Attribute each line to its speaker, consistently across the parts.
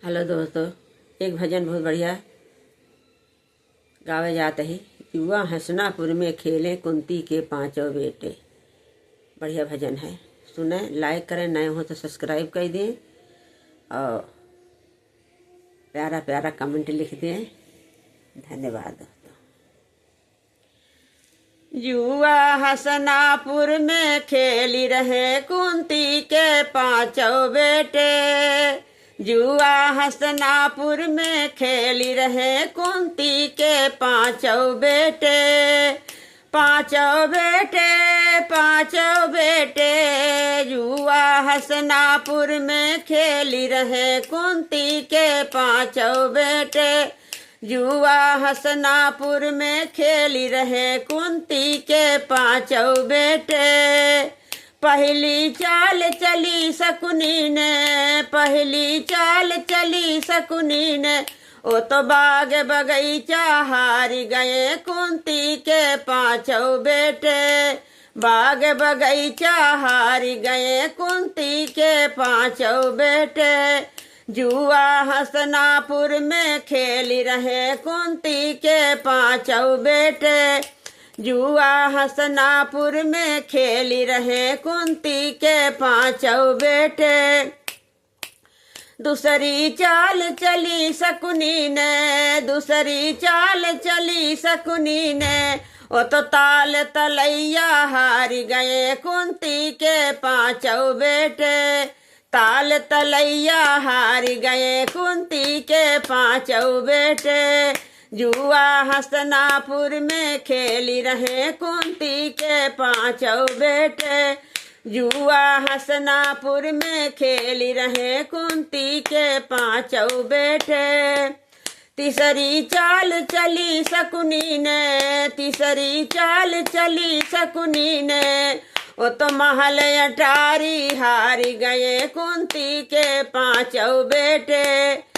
Speaker 1: Hello दोस्तों, एक भजन बहुत बढ़िया गावे जाते ही। युवा हसनापुर में खेले कुंती के पांचों बेटे। बढ़िया भजन है, सुने, लाइक करें, नए हो तो सब्सक्राइब कर दें और प्यारा प्यारा कमेंट लिख दें। धन्यवाद दोस्तों। युवा हसनापुर में खेली रहे कुंती के पांचों बेटे। जुआ हसनापुर में खेली रहे कुंती के पांचों बेटे। पांचों बेटे जुआ हसनापुर में खेली रहे कुंती के पांचों बेटे। जुआ हसनापुर में खेली रहे कुंती के पांचों बेटे। पहली चाल चली शकुनी ने, पहली चाल चली शकुनी ने, ओ तो बाग बगीचा हारी गए कुंती के पांचों बेटे। बाग बगीचा हारी गए कुंती के पांचों बेटे। जुआ हसनापुर में खेली रहे कुंती के पांचों बेटे। जुआ हसनापुर में खेली रहे कुंती के पांचों बेटे। दूसरी चाल चली शकुनी ने, दूसरी चाल चली शकुनी ने, ओ तो ताल तलैया हारी गए कुंती के पांचों बेटे। ताल तलैया हारी गए कुंती के पांचों बेटे। जुआ हसनापुर में खेली रहे कुंती के पांचों बेटे। जुआ हसनापुर में खेली रहे कुंती के पांचों बेटे। तीसरी चाल चली शकुनी ने, तीसरी चाल चली शकुनी ने, ओ तो महल अटारी हारी गए कुंती के पांचों बेटे।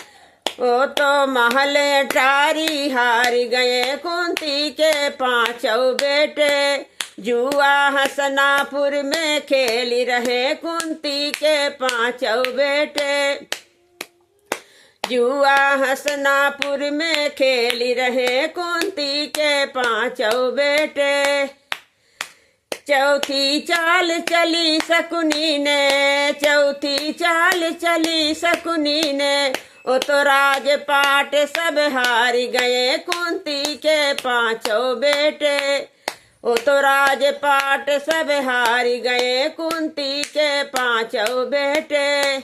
Speaker 1: ओ तो महल अटारी हारी गए कुंती के पांचों बेटे। जुआ हसनापुर में खेली रहे कुंती के पांचों बेटे। जुआ हसनापुर में खेली रहे कुंती के पांचों बेटे। चौथी चाल चली शकुनी ने, चौथी चाल चली शकुनी ने, ओ तो राजपाट सब हारी गए कुंती के पांचों बेटे। ओ तो राजपाट सब हारी गए कुंती के पांचों बेटे।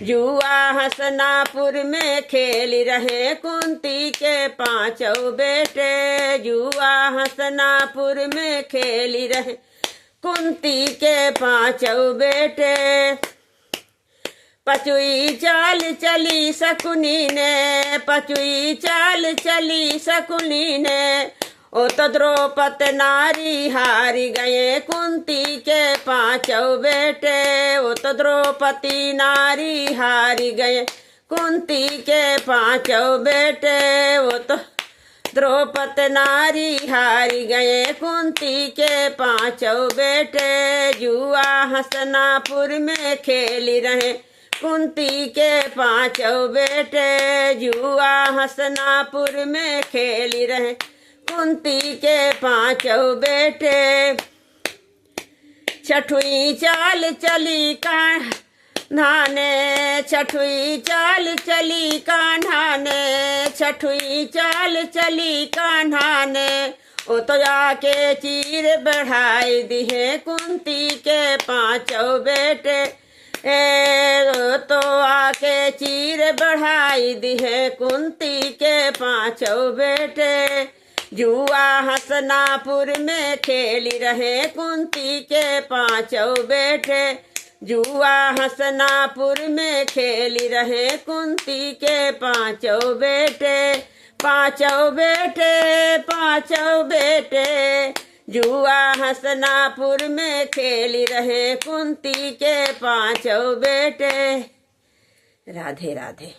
Speaker 1: जुआ हसनापुर में खेली रहे कुंती के पांचों बेटे। जुआ हसनापुर में खेली रहे कुंती के पांचों बेटे। पचुई चाल चली शकुनी ने, पचुई चाल चली शकुनी ने, ओ तो द्रौपद नारी हारी गए कुंती के पांचों बेटे। ओ तो द्रौपदी नारी हारी गए कुंती के पांचों बेटे। ओ तो द्रौपद नारी हारी गए कुंती के पांचों बेटे। जुआ हसनापुर में खेली रहे कुंती के पांचों बेटे। जुआ हसनापुर में खेली रहे कुंती के पांचों बेटे। छठवीं चाल चली कान्हा ने, छठवीं चाल चली कान्हा ने, छठवीं चाल चली कान्हा ने, ओ तो जाके चीर बढ़ाई दिए कुंती के पांचों बेटे। तो आके चीर बढ़ाई दी है कुंती के पांचों बेटे। जुआ हसनापुर में खेली रहे कुंती के पांचों बेटे। जुआ हसनापुर में खेली रहे कुंती के पांचों बेटे। पांचों बेटे, पांचों बेटे, जुआ हसनापुर में खेली रहे कुंती के पांचों बेटे। राधे राधे।